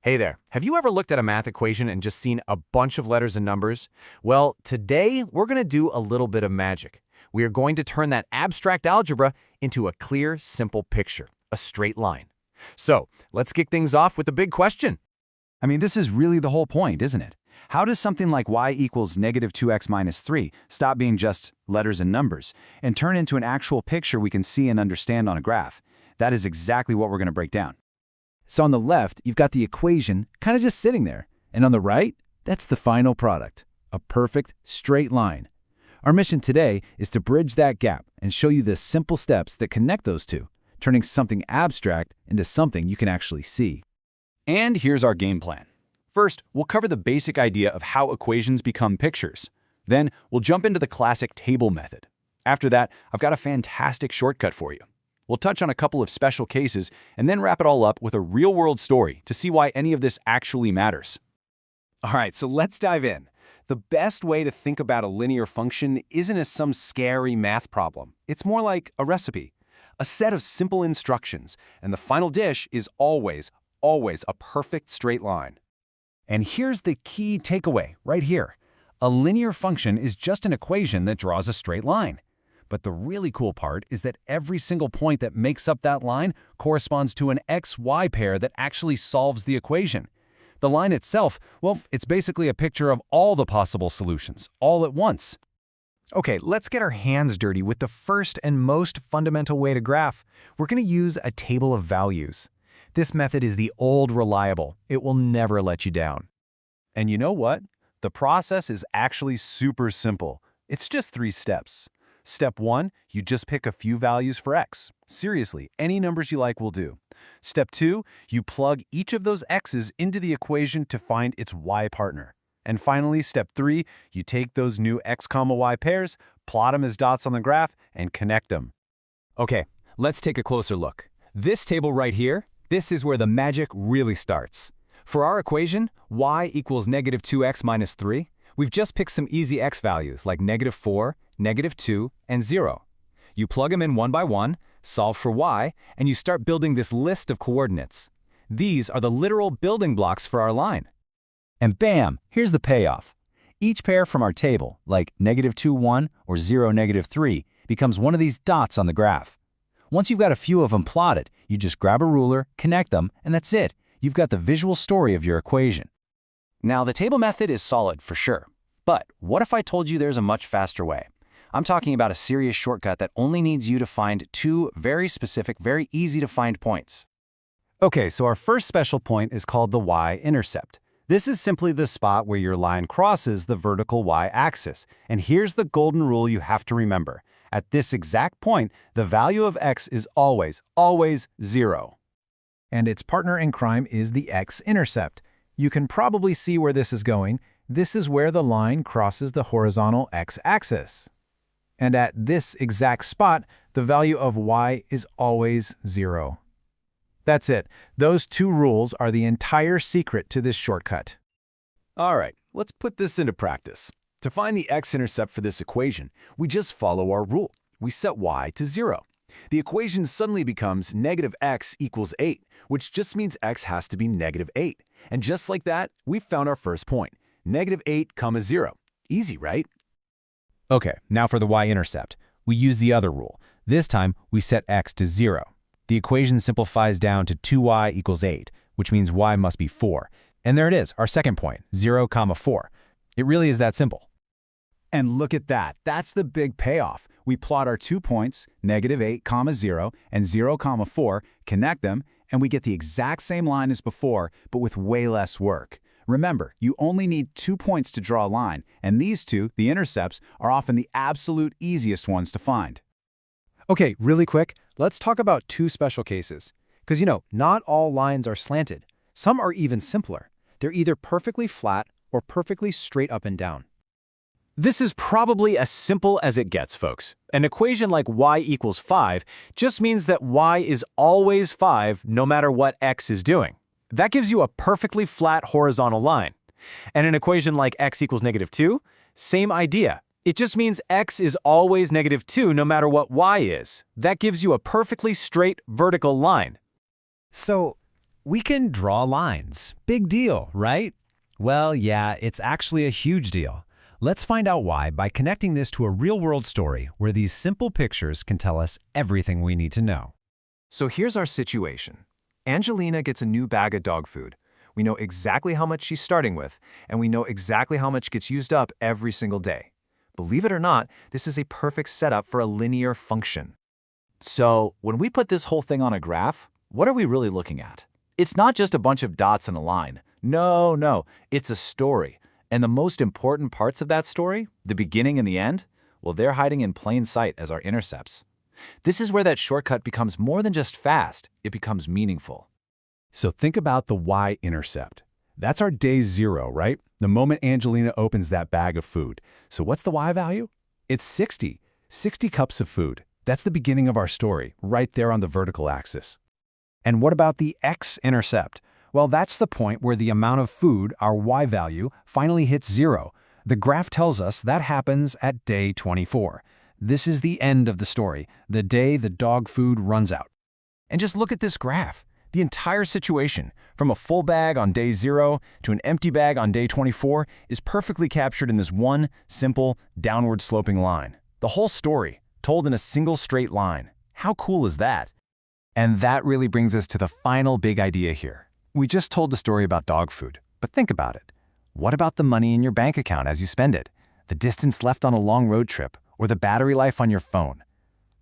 Hey there, have you ever looked at a math equation and just seen a bunch of letters and numbers? Well, today we're going to do a little bit of magic. We are going to turn that abstract algebra into a clear, simple picture, a straight line. So, let's kick things off with the big question. This is really the whole point, isn't it? How does something like y equals negative 2x minus 3 stop being just letters and numbers and turn into an actual picture we can see and understand on a graph? That is exactly what we're going to break down. So on the left, you've got the equation kind of just sitting there. And on the right, that's the final product, a perfect straight line. Our mission today is to bridge that gap and show you the simple steps that connect those two, turning something abstract into something you can actually see. And here's our game plan. First, we'll cover the basic idea of how equations become pictures. Then, we'll jump into the classic table method. After that, I've got a fantastic shortcut for you. We'll touch on a couple of special cases and then wrap it all up with a real-world story to see why any of this actually matters. All right, so let's dive in. The best way to think about a linear function isn't as some scary math problem. It's more like a recipe, a set of simple instructions, and the final dish is always a perfect straight line. And here's the key takeaway right here. A linear function is just an equation that draws a straight line. But the really cool part is that every single point that makes up that line corresponds to an x-y pair that actually solves the equation. The line itself, well, it's basically a picture of all the possible solutions, all at once. Okay, let's get our hands dirty with the first and most fundamental way to graph. We're going to use a table of values. This method is the old reliable. It will never let you down. And you know what? The process is actually super simple. It's just 3 steps. Step 1, you just pick a few values for x. Seriously, any numbers you like will do. Step 2, you plug each of those x's into the equation to find its y partner. And finally, step 3, you take those new x, y pairs, plot them as dots on the graph, and connect them. Okay, let's take a closer look. This table right here, this is where the magic really starts. For our equation, y equals negative 2x minus 3, we've just picked some easy x values like negative 4, negative 2, and 0. You plug them in one by one, solve for y, and you start building this list of coordinates. These are the literal building blocks for our line. And bam, here's the payoff. Each pair from our table, like negative 2, 1 or 0, negative 3, becomes one of these dots on the graph. Once you've got a few of them plotted, you just grab a ruler, connect them, and that's it. You've got the visual story of your equation. Now, the table method is solid for sure. But what if I told you there's a much faster way? I'm talking about a serious shortcut that only needs you to find 2 very specific, very easy to find points. Okay, so our first special point is called the y-intercept. This is simply the spot where your line crosses the vertical y-axis. And here's the golden rule you have to remember. At this exact point, the value of x is always 0. And its partner in crime is the x-intercept. You can probably see where this is going. This is where the line crosses the horizontal x-axis. And at this exact spot, the value of y is always 0. That's it. Those 2 rules are the entire secret to this shortcut. All right, let's put this into practice. To find the x-intercept for this equation, we just follow our rule. We set y to 0. The equation suddenly becomes negative x equals 8, which just means x has to be negative 8. And just like that, we found our first point, negative 8, 0. Easy, right? Okay, now for the y-intercept. We use the other rule. This time, we set x to 0. The equation simplifies down to 2y equals 8, which means y must be 4. And there it is, our second point, 0, 4. It really is that simple. And look at that. That's the big payoff. We plot our 2 points, negative 8, 0, and 0, 4, connect them, and we get the exact same line as before, but with way less work. Remember, you only need 2 points to draw a line, and these 2, the intercepts, are often the absolute easiest ones to find. Okay, really quick, let's talk about 2 special cases. Because not all lines are slanted. Some are even simpler. They're either perfectly flat or perfectly straight up and down. This is probably as simple as it gets, folks. An equation like y equals 5 just means that y is always 5 no matter what x is doing. That gives you a perfectly flat horizontal line. And an equation like x equals negative 2, same idea. It just means x is always negative 2 no matter what y is. That gives you a perfectly straight vertical line. So We can draw lines. Big deal, right? Well, yeah, it's actually a huge deal. Let's find out why by connecting this to a real-world story where these simple pictures can tell us everything we need to know. So here's our situation. Angelina gets a new bag of dog food. We know exactly how much she's starting with, and we know exactly how much gets used up every single day. Believe it or not, this is a perfect setup for a linear function. So when we put this whole thing on a graph, what are we really looking at? It's not just a bunch of dots in a line. No, it's a story. And the most important parts of that story, the beginning and the end, well, they're hiding in plain sight as our intercepts. This is where that shortcut becomes more than just fast, it becomes meaningful. So think about the y-intercept. That's our day 0, right? The moment Angelina opens that bag of food. So what's the y value? It's 60. 60 cups of food. That's the beginning of our story, right there on the vertical axis. And what about the x-intercept? Well, that's the point where the amount of food, our y value, finally hits 0. The graph tells us that happens at day 24. This is the end of the story, the day the dog food runs out. And just look at this graph. The entire situation, from a full bag on day 0 to an empty bag on day 24, is perfectly captured in this one, simple, downward-sloping line. The whole story, told in a single straight line. How cool is that? And that really brings us to the final big idea here. We just told the story about dog food, but think about it. What about the money in your bank account as you spend it? The distance left on a long road trip, or the battery life on your phone?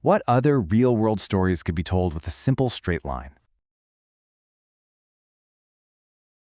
What other real-world stories could be told with a simple straight line?